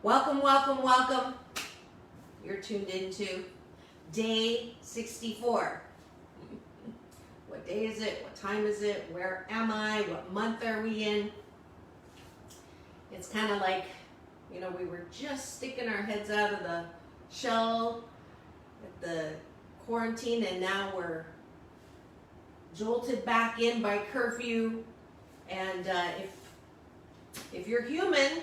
Welcome, welcome, welcome. You're tuned into day 64. What day is it? What time is it? Where am I? What month are we in? It's kind of like, we were just sticking our heads out of the shell at the quarantine, and now we're jolted back in by curfew. And if you're human,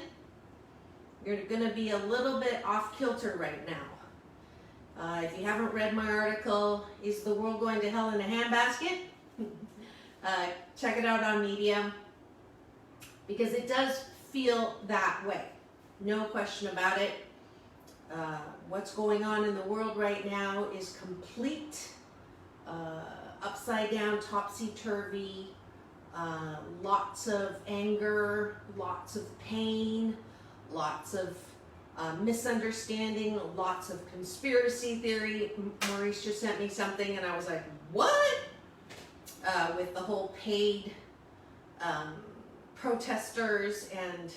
you're going to be a little bit off kilter right now. If you haven't read my article, Is the World Going to Hell in a Handbasket? Check it out on Medium, because it does feel that way. No question about it. What's going on in the world right now is complete upside down, topsy-turvy, lots of anger, lots of pain, lots of misunderstanding, lots of conspiracy theory. Maurice just sent me something and I was like, what? With the whole paid protesters, and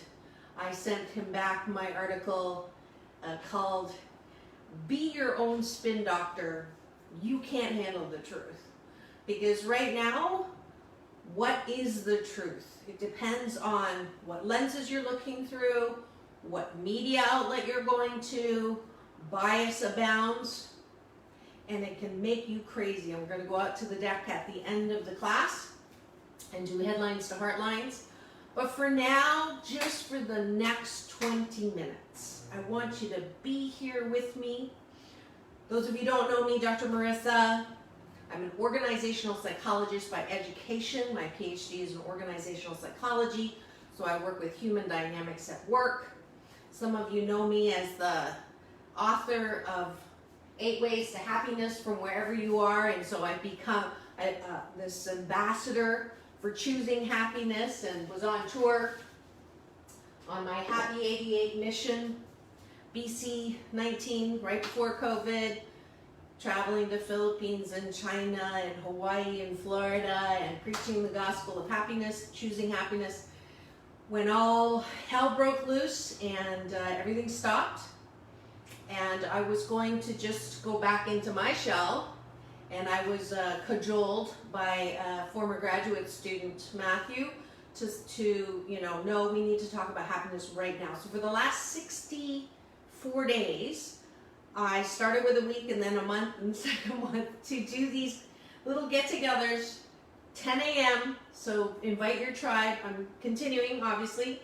I sent him back my article called Be Your Own Spin Doctor, You Can't Handle the Truth. Because right now, what is the truth? It depends on what lenses you're looking through, what media outlet you're going to. Bias abounds, and it can make you crazy. I'm going to go out to the deck at the end of the class and do headlines to heartlines. But for now, just for the next 20 minutes, I want you to be here with me. Those of you who don't know me, Dr. Marissa, I'm an organizational psychologist by education. My PhD is in organizational psychology, so I work with human dynamics at work. Some of you know me as the author of 8 Ways to Happiness from Wherever You Are, and so I've become this ambassador for choosing happiness, and was on tour on my Happy 88 mission, BC 19, right before COVID, traveling to Philippines and China and Hawaii and Florida and preaching the gospel of happiness, choosing happiness, when all hell broke loose and everything stopped. And I was going to just go back into my shell, and I was cajoled by a former graduate student, Matthew, to no, we need to talk about happiness right now. So for the last 64 days, I started with a week and then a month and the second month to do these little get-togethers, 10 a.m. So invite your tribe. I'm continuing, obviously,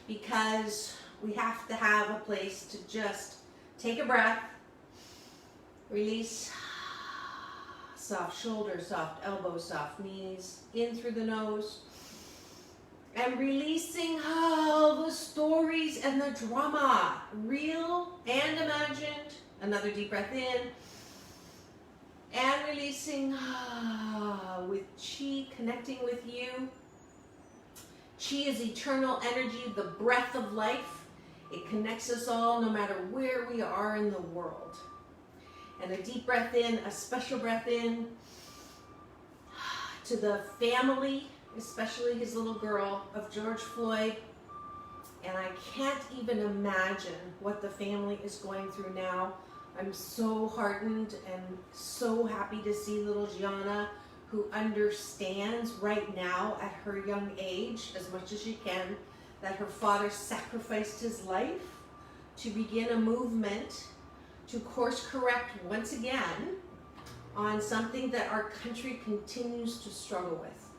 because we have to have a place to just take a breath, release, soft shoulders, soft elbows, soft knees, in through the nose, and releasing all the stories and the drama, real and imagined. Another deep breath in, and releasing with Qi, connecting with you. Qi is eternal energy, the breath of life. It connects us all no matter where we are in the world. And a deep breath in, a special breath in to the family, especially his little girl, of George Floyd. And I can't even imagine what the family is going through now. I'm so heartened and so happy to see little Gianna, who understands right now at her young age, as much as she can, that her father sacrificed his life to begin a movement to course correct once again on something that our country continues to struggle with.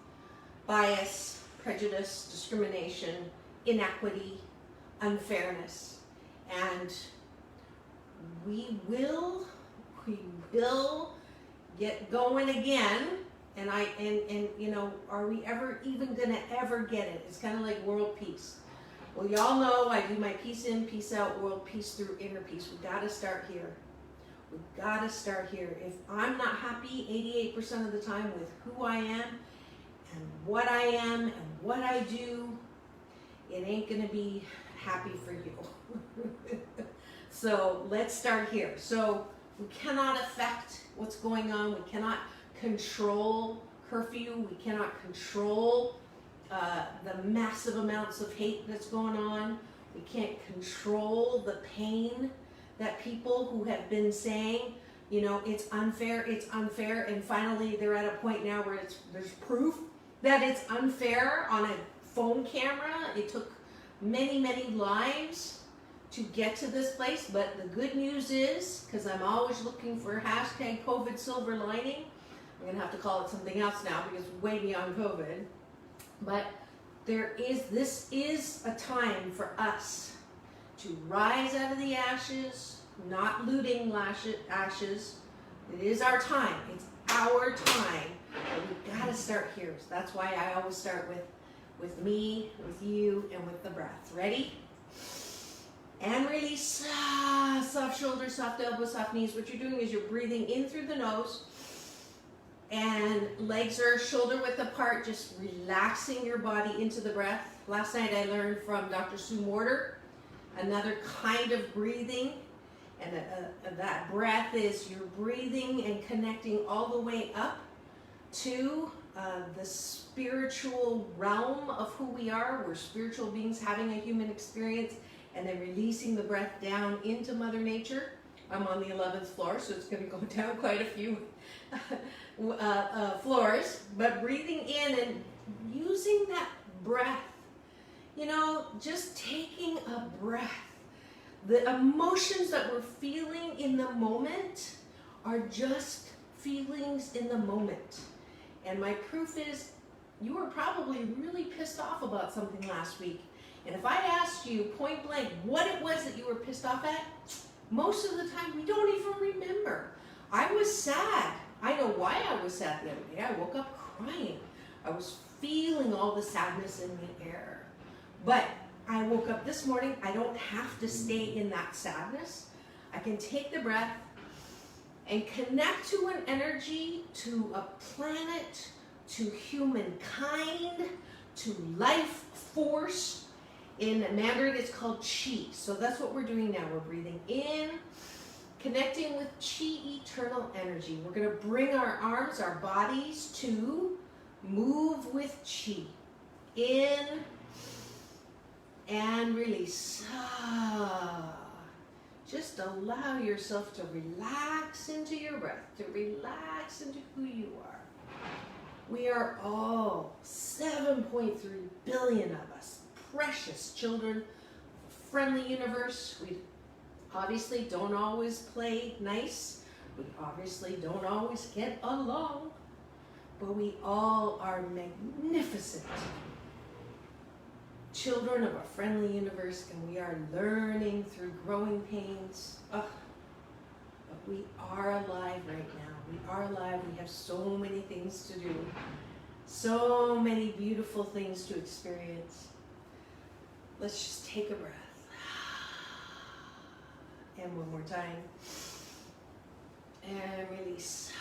Bias, prejudice, discrimination, inequity, unfairness. And we will get going again. And are we ever even gonna ever get it? It's kind of like world peace. Well, y'all know I do my peace in, peace out, world peace through inner peace. We gotta start here. We gotta start here. If I'm not happy 88% of the time with who I am and what I am and what I do, it ain't gonna be happy for you. So let's start here. So we cannot affect what's going on. We cannot control curfew. We cannot control the massive amounts of hate that's going on. We can't control the pain that people who have been saying, you know, it's unfair, and finally they're at a point now where there's proof that it's unfair on a phone camera. It took many, many lives to get to this place, but the good news is, because I'm always looking for hashtag COVID silver lining, I'm gonna have to call it something else now because it's way beyond COVID, but this is a time for us to rise out of the ashes, not looting ashes. It is our time. It's our time. But we've got to start here. So that's why I always start with me, with you, and with the breath. Ready? And release. Soft shoulders, soft elbows, soft knees. What you're doing is you're breathing in through the nose. And legs are shoulder width apart, just relaxing your body into the breath. Last night I learned from Dr. Sue Morter another kind of breathing. And that breath is you're breathing and connecting all the way up to the spiritual realm of who we are. We're spiritual beings having a human experience, and then releasing the breath down into Mother Nature. I'm on the 11th floor, so it's going to go down quite a few floors, but breathing in and using that breath, you know, just taking a breath. The emotions that we're feeling in the moment are just feelings in the moment. And my proof is you were probably really pissed off about something last week. And if I asked you point blank what it was that you were pissed off at, most of the time we don't even remember. I was sad. I know why I was sad the other day. I woke up crying. I was feeling all the sadness in the air. But I woke up this morning, I don't have to stay in that sadness. I can take the breath and connect to an energy, to a planet, to humankind, to life force. In Mandarin, it's called Qi. So that's what we're doing now. We're breathing in, connecting with Qi, eternal energy. We're going to bring our arms, our bodies to move with Qi. In and release. Just allow yourself to relax into your breath, to relax into who you are. We are all 7.3 billion of us, precious children, friendly universe. We obviously don't always play nice. We obviously don't always get along, but we all are magnificent children of a friendly universe, and we are learning through growing pains. But we are alive right now. We are alive. We have so many things to do, so many beautiful things to experience. Let's just take a breath. And one more time. And release.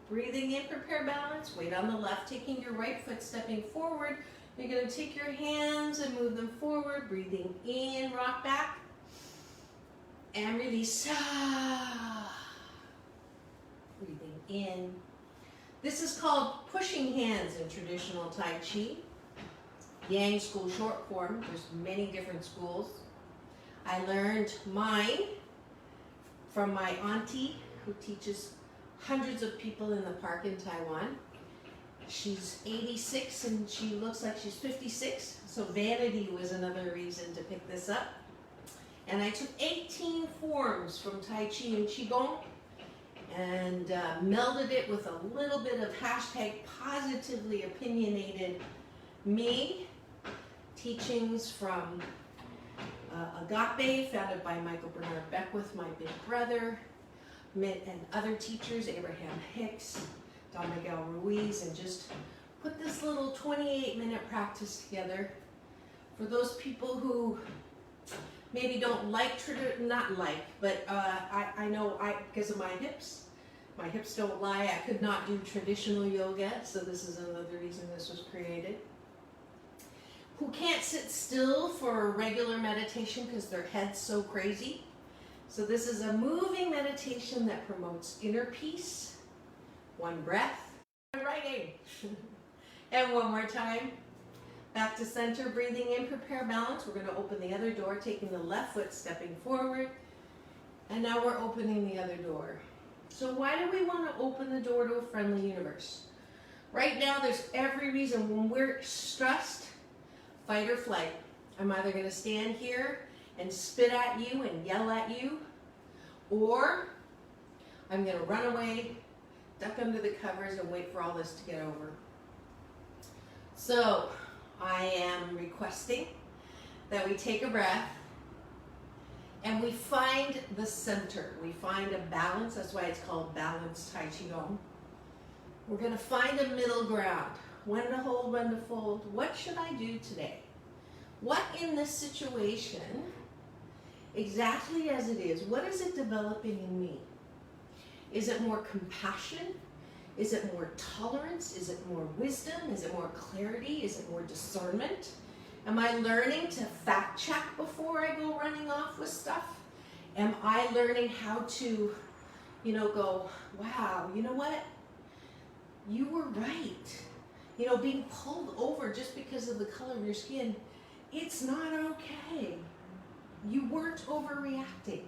Breathing in, prepare balance. Weight on the left, taking your right foot, stepping forward. You're going to take your hands and move them forward. Breathing in, rock back. And release. Breathing in. This is called pushing hands in traditional Tai Chi. Yang school short form. There's many different schools. I learned mine from my auntie, who teaches hundreds of people in the park in Taiwan. She's 86 and she looks like she's 56, so vanity was another reason to pick this up. And I took 18 forms from Tai Chi and Qigong and melded it with a little bit of hashtag positively opinionated me, teachings from Agape, founded by Michael Bernard Beckwith, my big brother, and other teachers, Abraham Hicks, Don Miguel Ruiz, and just put this little 28-minute practice together for those people who maybe don't like, but I know because of my hips don't lie, I could not do traditional yoga, so this is another reason this was created. Who can't sit still for a regular meditation because their head's so crazy. So this is a moving meditation that promotes inner peace. One breath. Writing. And one more time. Back to center, breathing in, prepare balance. We're going to open the other door, taking the left foot, stepping forward. And now we're opening the other door. So why do we want to open the door to a friendly universe? Right now, there's every reason when we're stressed, fight or flight. I'm either going to stand here and spit at you and yell at you, or I'm going to run away, duck under the covers, and wait for all this to get over. So I am requesting that we take a breath and we find the center. We find a balance. That's why it's called balanced Tai Chi Qong. We're going to find a middle ground. When to hold, when to fold. What should I do today? What in this situation, exactly as it is, what is it developing in me? Is it more compassion? Is it more tolerance? Is it more wisdom? Is it more clarity? Is it more discernment? Am I learning to fact check before I go running off with stuff? Am I learning how to, go, wow, you know what? You were right. Being pulled over just because of the color of your skin, it's not okay. You weren't overreacting.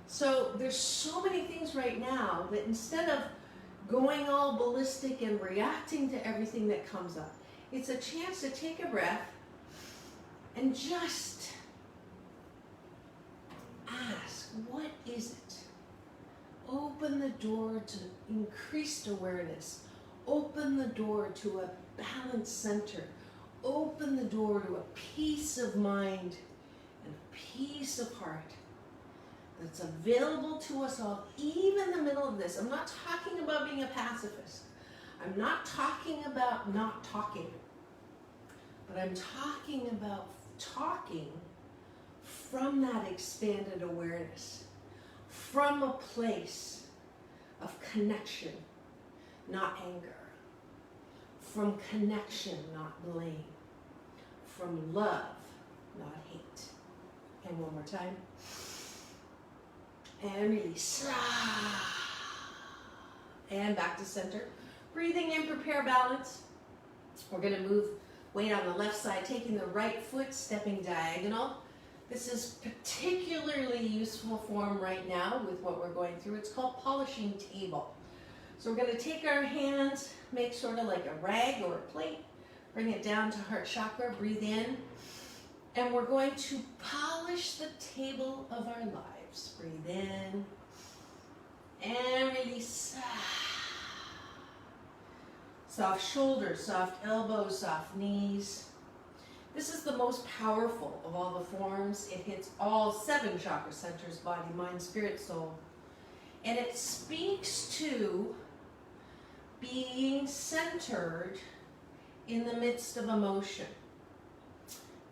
So there's so many things right now that instead of going all ballistic and reacting to everything that comes up, it's a chance to take a breath and just ask, what is it? Open the door to increased awareness. Open the door to a balanced center. Open the door to a peace of mind and a peace of heart that's available to us all, even in the middle of this. I'm not talking about being a pacifist. I'm not talking about not talking. But I'm talking about talking from that expanded awareness, from a place of connection, not anger, from connection, not blame, from love, not hate. And one more time. And release. And back to center. Breathing in, prepare balance. We're going to move weight on the left side, taking the right foot, stepping diagonal. This is particularly useful form right now with what we're going through. It's called polishing table. So we're going to take our hands, make sort of like a rag or a plate, bring it down to heart chakra, breathe in, and we're going to polish the table of our lives. Breathe in and release. Soft shoulders, soft elbows, soft knees. This is the most powerful of all the forms. It hits all 7 chakra centers, body, mind, spirit, soul. And it speaks to being centered in the midst of emotion.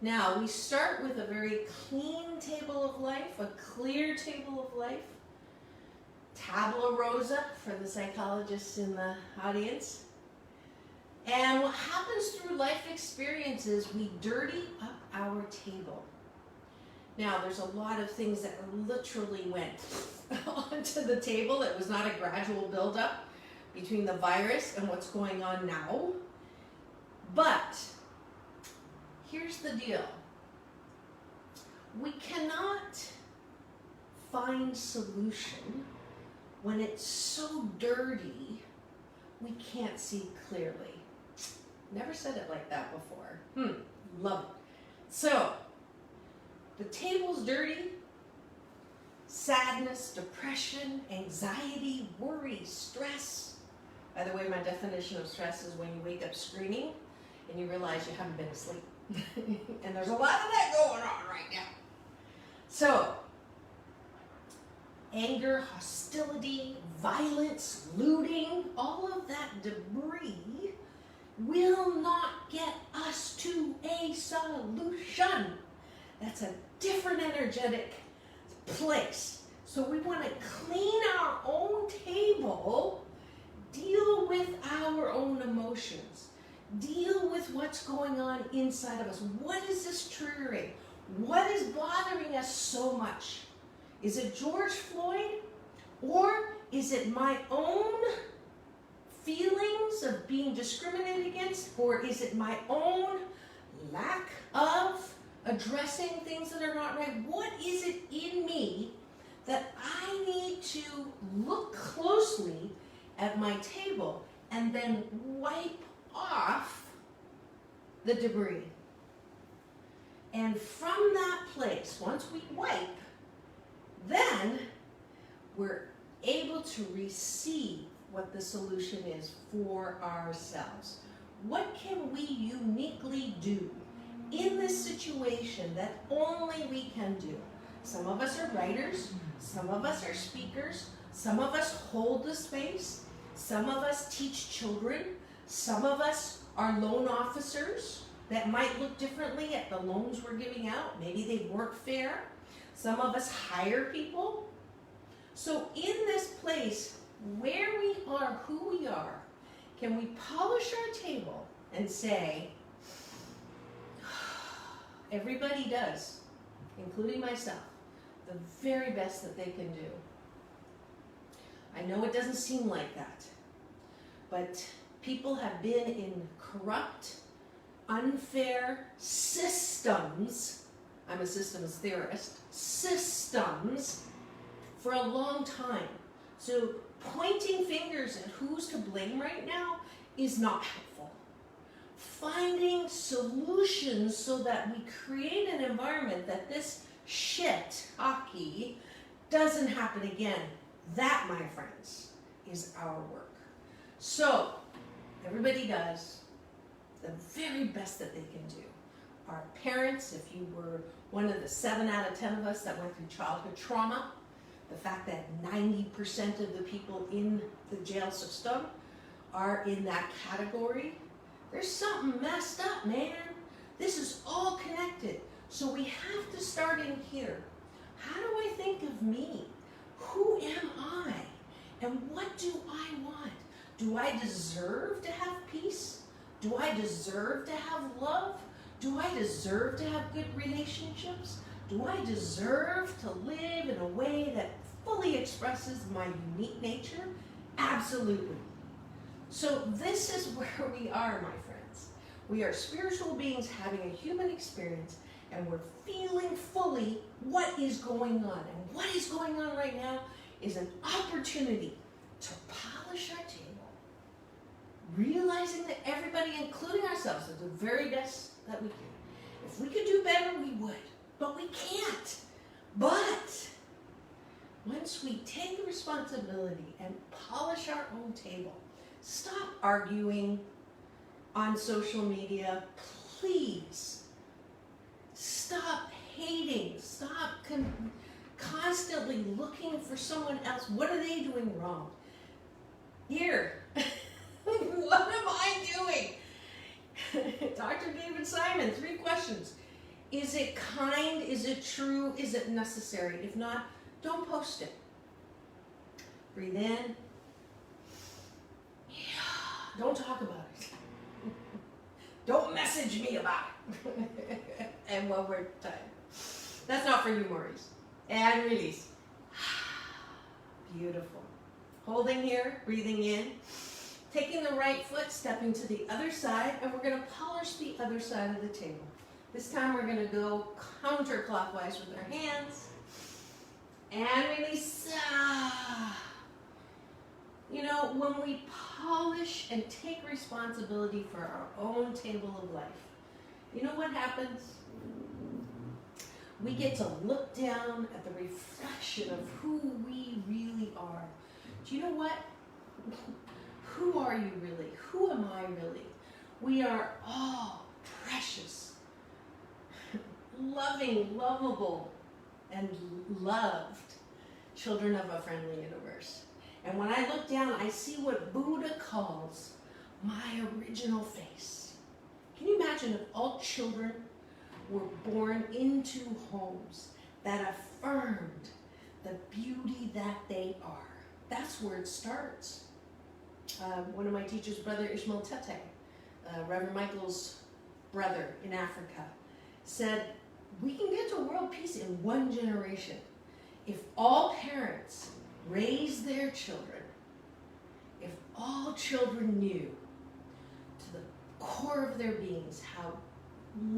Now, we start with a very clean table of life, a clear table of life. Tabula rosa for the psychologists in the audience. And what happens through life experiences, we dirty up our table. Now, there's a lot of things that literally went onto the table. It was not a gradual buildup between the virus and what's going on now. But here's the deal. We cannot find solution when it's so dirty we can't see clearly. Never said it like that before. Love it. So, the table's dirty. Sadness, depression, anxiety, worry, stress. By the way, my definition of stress is when you wake up screaming and you realize you haven't been asleep. And there's a lot of that going on right now. So, anger, hostility, violence, looting, all of that debris will not get us to a solution. That's a different energetic place. So we want to clean our own table, deal with our own emotions, deal with what's going on inside of us. What is this triggering? What is bothering us so much? Is it George Floyd? Or is it my own feelings of being discriminated against? Or is it my own lack of addressing things that are not right? What is it in me that I need to look closely at my table and then wipe off the debris? And from that place, once we wipe, then we're able to receive what the solution is for ourselves. What can we uniquely do in this situation that only we can do? Some of us are writers, some of us are speakers, some of us hold the space, some of us teach children, some of us are loan officers that might look differently at the loans we're giving out. Maybe they weren't fair. Some of us hire people. So in this place where we are, who we are, can we polish our table and say, everybody does, including myself, the very best that they can do. I know it doesn't seem like that, but people have been in corrupt, unfair systems, I'm a systems theorist, systems for a long time. So pointing fingers at who's to blame right now is not helpful. Finding solutions so that we create an environment that this shit hockey doesn't happen again. That, my friends, is our work. So, everybody does the very best that they can do. Our parents, if you were one of the 7 out of 10 of us that went through childhood trauma, the fact that 90% of the people in the jail system are in that category, there's something messed up, man. This is all connected. So we have to start in here. How do I think of me? Who am I? And what do I want? Do I deserve to have peace? Do I deserve to have love? Do I deserve to have good relationships? Do I deserve to live in a way that fully expresses my unique nature? Absolutely. So this is where we are, my friends. We are spiritual beings having a human experience, and we're feeling fully what is going on. And what is going on right now is an opportunity to polish our table, realizing that everybody, including ourselves, is the very best that we can. If we could do better, we would, but we can't. But once we take the responsibility and polish our own table, stop arguing on social media, please. Stop hating. Stop constantly looking for someone else. What are they doing wrong? Here, what am I doing? Dr. David Simon, 3 questions. Is it kind? Is it true? Is it necessary? If not, don't post it. Breathe in. Yeah. Don't talk about it. Don't message me about it. And one more time. That's not for you, Maurice. And release. Beautiful. Holding here, breathing in. Taking the right foot, stepping to the other side, and we're going to polish the other side of the table. This time we're going to go counterclockwise with our hands. And release. You know, when we polish and take responsibility for our own table of life, you know what happens? We get to look down at the reflection of who we really are. Do you know what? Who are you really? Who am I really? We are all precious, loving, lovable, and loved children of a friendly universe. And when I look down, I see what Buddha calls my original face. Can you imagine if all children were born into homes that affirmed the beauty that they are? That's where it starts. One of my teachers, Brother Ishmael Tete, Reverend Michael's brother in Africa, said, we can get to world peace in 1 generation if all parents raise their children, if all children knew to the core of their beings how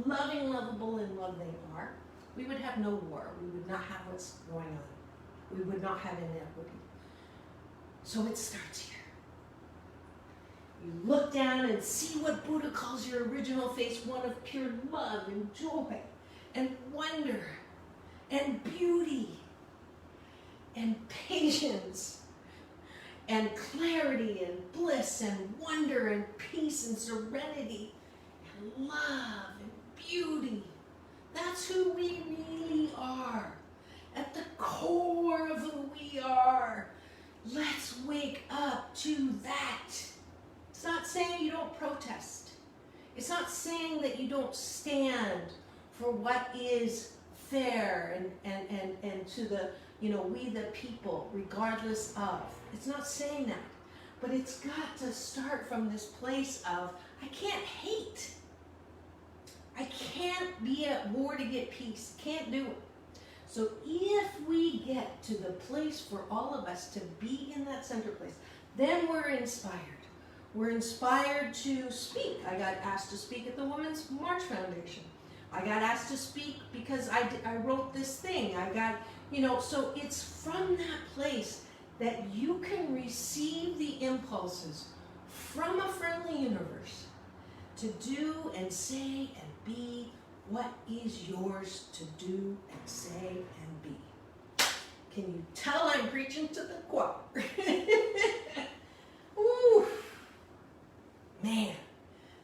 loving, lovable, and love they are, we would have no war. We would not have what's going on. We would not have inequity. So it starts here. You look down and see what Buddha calls your original face, one of pure love and joy and wonder and beauty and patience and clarity and bliss and wonder and peace and serenity and love and beauty. That's who we really are. At the core of who we are. Let's wake up to that. It's not saying you don't protest. It's not saying that you don't stand for what is fair and to the, we the people, regardless of. It's not saying that. But it's got to start from this place of, I can't hate. I can't be at war to get peace. Can't do it. So if we get to the place for all of us to be in that center place, then we're inspired. We're inspired to speak. I got asked to speak at the Women's March Foundation. I got asked to speak because I wrote this thing. I got, so it's from that place that you can receive the impulses from a friendly universe to do and say and be what is yours to do and say and be. Can you tell I'm preaching to the choir? Ooh. Man,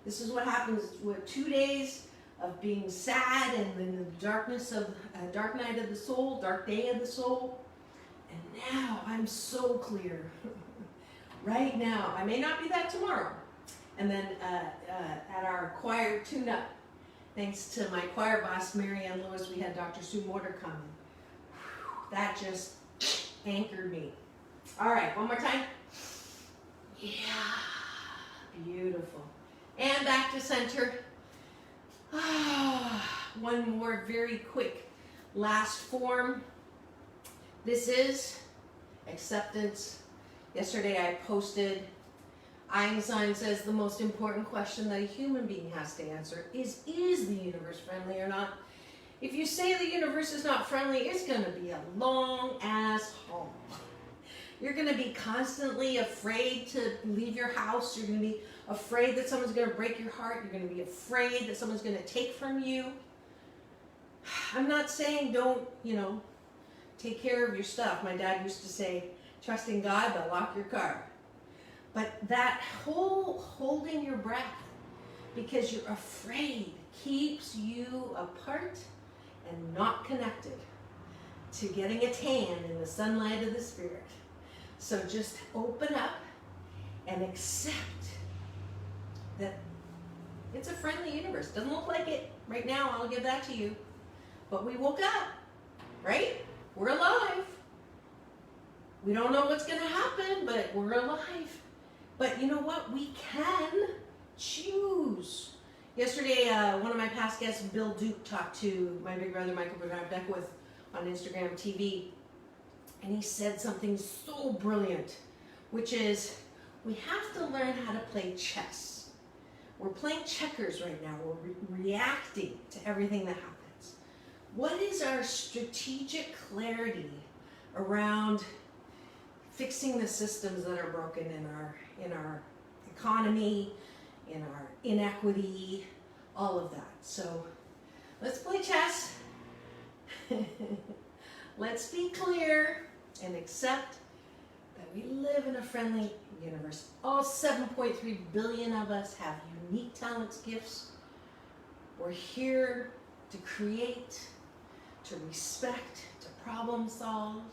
this is what happens with 2 days of being sad and in the darkness of a dark night of the soul, dark day of the soul. And now I'm so clear. Right now, I may not be that tomorrow. And then at our choir tune-up, thanks to my choir boss, Mary Ann Lewis, we had Dr. Sue Mortar come. That just anchored me. All right, one more time. Yeah, beautiful. And back to center. One more very quick last form. This is acceptance. Yesterday I posted, Einstein says the most important question that a human being has to answer is the universe friendly or not? If you say the universe is not friendly, it's going to be a long ass haul. You're going to be constantly afraid to leave your house. You're going to be afraid that someone's going to break your heart. You're going to be afraid that someone's going to take from you. I'm not saying don't, take care of your stuff. My dad used to say, trust in God, but lock your car. But that whole holding your breath because you're afraid keeps you apart and not connected to getting a tan in the sunlight of the spirit. So just open up and accept that it's a friendly universe. Doesn't look like it right now, I'll give that to you. But we woke up, right? We're alive. We don't know what's going to happen, but we're alive. But you know what? We can choose. Yesterday, one of my past guests, Bill Duke, talked to my big brother, Michael Beckwith, on Instagram TV. And he said something so brilliant, which is, we have to learn how to play chess. We're playing checkers right now. We're reacting to everything that happens. What is our strategic clarity around fixing the systems that are broken in our economy, in our inequity, all of that? So let's play chess. Let's be clear and accept that we live in a friendly universe. All 7.3 billion of us have unique talents, gifts. We're here to create, to respect, to problem solve,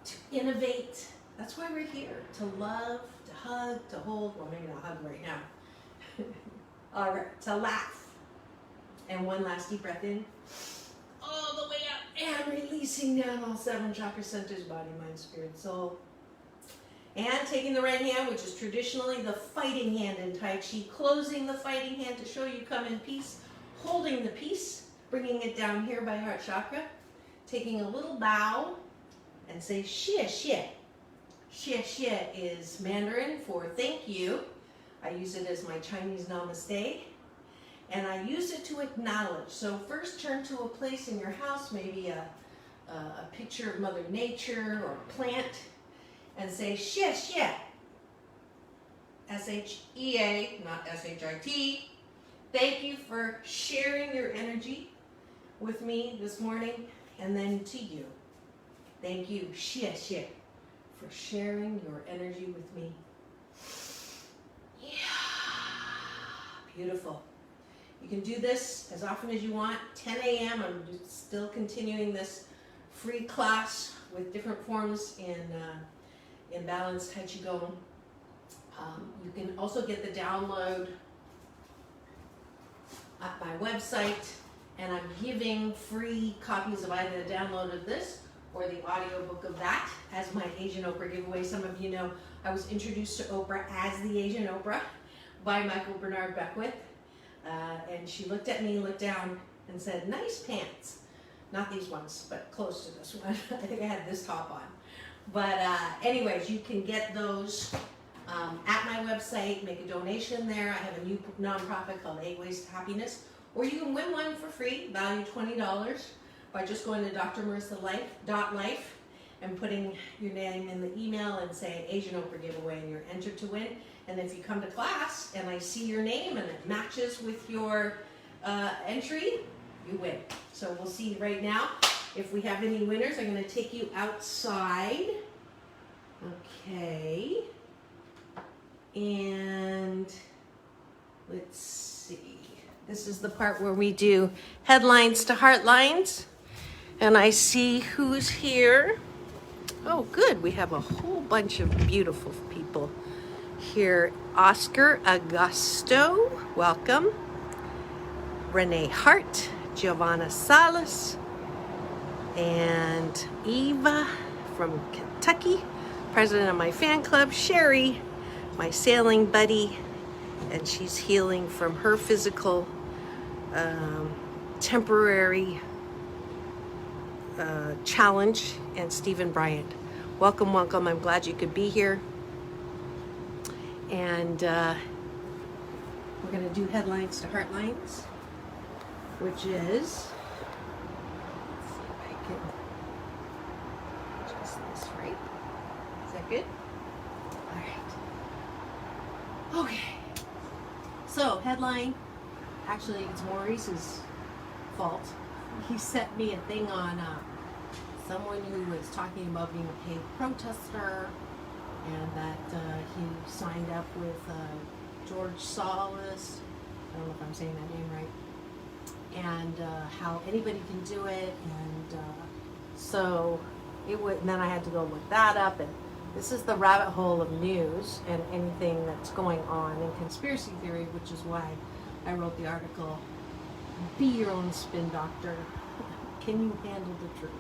to innovate. That's why we're here. To love, to hug, to hold. Well, maybe not hug right now. All right, to laugh. And one last deep breath in. All the way up. And releasing down all 7 chakra centers, body, mind, spirit, soul. And taking the right hand, which is traditionally the fighting hand in Tai Chi, closing the fighting hand to show you come in peace, holding the peace, bringing it down here by heart chakra, taking a little bow, and say xie xie. Xie xie is Mandarin for thank you. I use it as my Chinese namaste. And I use it to acknowledge. So first turn to a place in your house, maybe a picture of Mother Nature or a plant, and say, shit, S-H-E-A, not S-H-I-T. Thank you for sharing your energy with me this morning. And then to you, thank you, shit, for sharing your energy with me. Yeah, beautiful. You can do this as often as you want. 10 a.m. I'm still continuing this free class with different forms in balanced Tai Chi Qigong. You can also get the download at my website, and I'm giving free copies of either the download of this or the audiobook of that as my Asian Oprah giveaway. Some of you know I was introduced to Oprah as the Asian Oprah by Michael Bernard Beckwith. And she looked at me, looked down, and said, nice pants. Not these ones, but close to this one. I think I had this top on. But anyways, you can get those at my website, make a donation there. I have a new nonprofit called 8 Ways to Happiness. Or you can win one for free, value $20, by just going to drmarissalife.life and putting your name in the email and say Asian Oprah giveaway, and you're entered to win. And if you come to class and I see your name and it matches with your entry, you win. So we'll see right now if we have any winners. I'm going to take you outside. Okay. And let's see. This is the part where we do headlines to heartlines. And I see who's here. Oh, good. We have a whole bunch of beautiful people here. Oscar Augusto, welcome. Renee Hart, Giovanna Salas, and Eva from Kentucky, president of my fan club. Sherry, my sailing buddy, and she's healing from her physical temporary challenge. And Stephen Bryant, welcome. I'm glad you could be here. And we're going to do headlines to heartlines, which is, let's see if I can adjust this right. Is that good? All right. Okay. So headline, actually it's Maurice's fault. He sent me a thing on someone who was talking about being a paid protester, and that he signed up with George Solis. I don't know if I'm saying that name right. And how anybody can do it. And so it would. And then I had to go look that up. And this is the rabbit hole of news and anything that's going on in conspiracy theory, which is why I wrote the article, Be Your Own Spin Doctor. Can you handle the truth?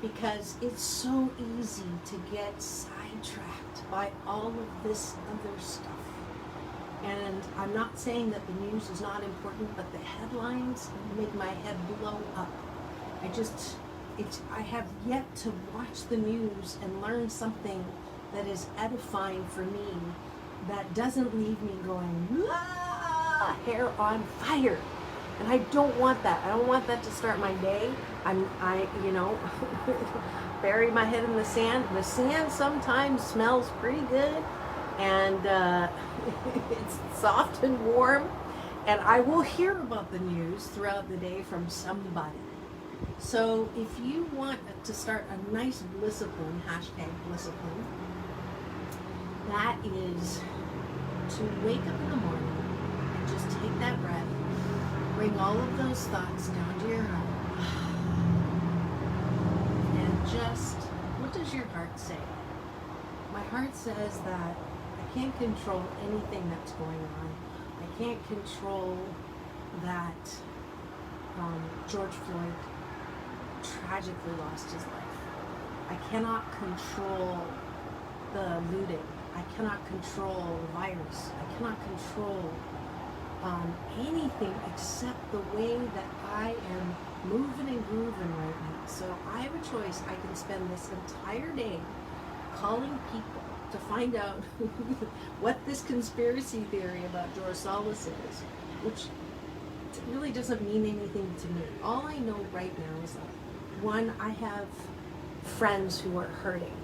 Because it's so easy to get sidetracked by all of this other stuff. And I'm not saying that the news is not important, but the headlines make my head blow up. I have yet to watch the news and learn something that is edifying for me, that doesn't leave me going, ah, hair on fire. And I don't want that. I don't want that to start my day. Bury my head in the sand. The sand sometimes smells pretty good, and it's soft and warm. And I will hear about the news throughout the day from somebody. So if you want to start a nice Blissipline, #Blissipline, that is to wake up in the morning and just take that breath. Bring all of those thoughts down to your heart. And just, what does your heart say? My heart says that I can't control anything that's going on. I can't control that George Floyd tragically lost his life. I cannot control the looting. I cannot control the virus. I cannot control anything except the way that I am moving and grooving right now. So I have a choice. I can spend this entire day calling people to find out what this conspiracy theory about George Solis is, which really doesn't mean anything to me. All I know right now is that, one, I have friends who are hurting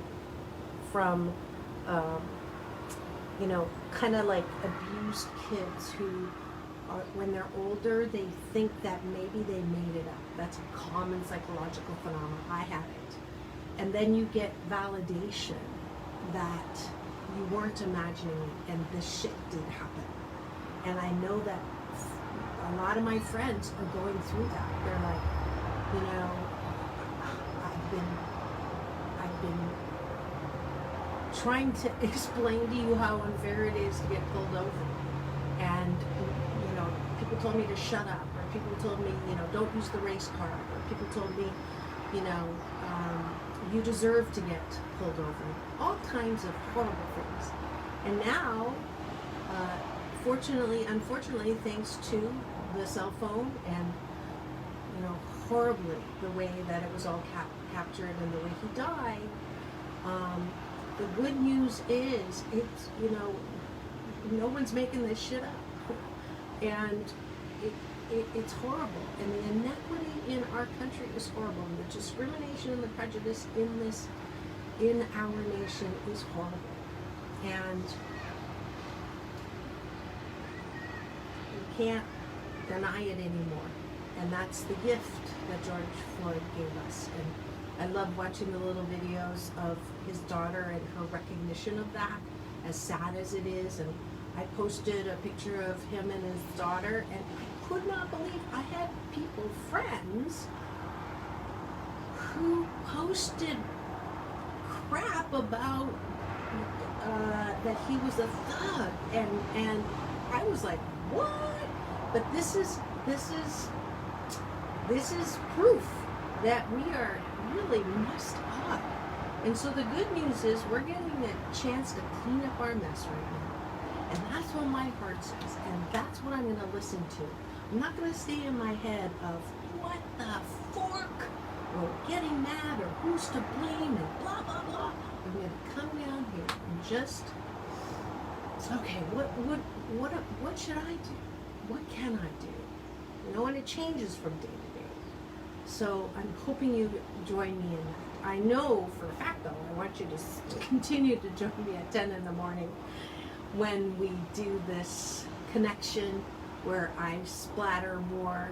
from, you know, kind of like abused kids who are, when they're older, they think that maybe they made it up. That's a common psychological phenomenon. I had it. And then you get validation that you weren't imagining it and this shit did happen. And I know that a lot of my friends are going through that. They're like, you know, I've been trying to explain to you how unfair it is to get pulled over. And, you know, people told me to shut up, or people told me, you know, don't use the race card, or people told me, you know, you deserve to get pulled over. All kinds of horrible things. And now, unfortunately, thanks to the cell phone and, you know, horribly the way that it was all captured and the way he died, the good news is it's, you know, no one's making this shit up. And it's horrible. And the inequity in our country is horrible. And the discrimination and the prejudice in our nation is horrible. And you can't deny it anymore. And that's the gift that George Floyd gave us. And I love watching the little videos of his daughter and her recognition of that, as sad as it is. And I posted a picture of him and his daughter, and I could not believe I had people, friends, who posted crap about that he was a thug, and I was like, what? But this is proof that we are really messed up. And so the good news is we're getting a chance to clean up our mess right now. And that's what my heart says, and that's what I'm going to listen to. I'm not going to stay in my head of what the fork, or getting mad, or who's to blame, and blah, blah, blah. I'm going to come down here and just, okay, what should I do? What can I do? You know, and it changes from day to day. So I'm hoping you join me in that. I know for a fact, though, I want you to continue to join me at 10 in the morning when we do this connection where I splatter more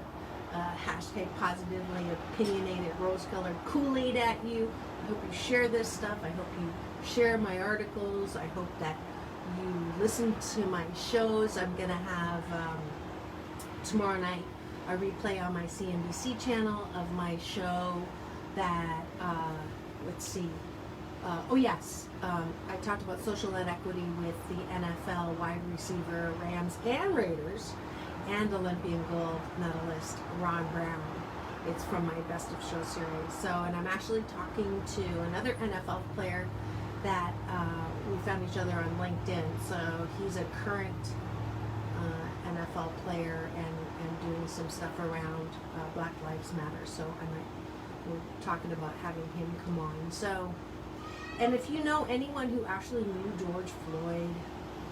hashtag positively opinionated rose-colored Kool-Aid at you. I hope you share this stuff. I hope you share my articles. I hope that you listen to my shows. I'm going to have tomorrow night a replay on my CNBC channel of my show that, let's see, I talked about social inequity with the NFL wide receiver, Rams and Raiders, and Olympian gold medalist Ron Brown. It's from my Best of Show series. So, and I'm actually talking to another NFL player that we found each other on LinkedIn. So he's a current NFL player and doing some stuff around Black Lives Matter. So we're talking about having him come on. So, and if you know anyone who actually knew George Floyd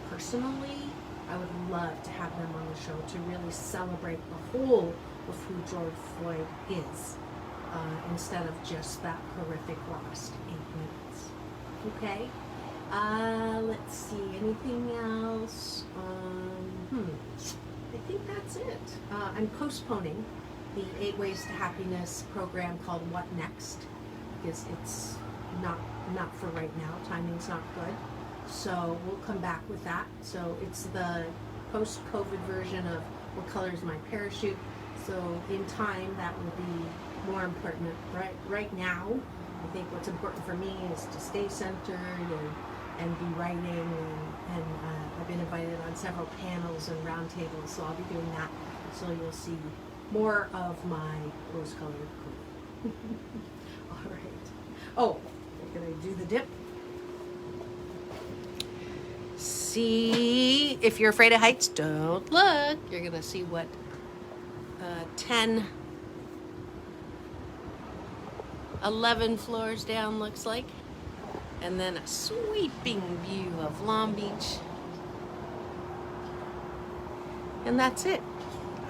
personally, I would love to have them on the show to really celebrate the whole of who George Floyd is, instead of just that horrific last 8 minutes. Okay? Let's see, anything else? I think that's it. I'm postponing the 8 Ways to Happiness program called What Next, because it's not for right now. Timing's not good. So we'll come back with that. So it's the post-COVID version of What Color is My Parachute. So in time, that will be more important. Right now, I think what's important for me is to stay centered and be writing. And I've been invited on several panels and roundtables, so I'll be doing that. So you'll see more of my rose-colored cool. All right. Oh, we're going to do the dip. See, if you're afraid of heights, don't look. You're going to see what 11 floors down looks like. And then a sweeping view of Long Beach. And that's it.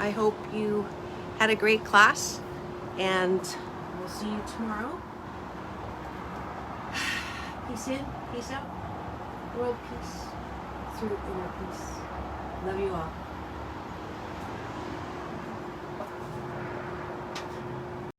I hope you had a great class, and we'll see you tomorrow. Peace in, peace out. World peace through inner peace. Love you all.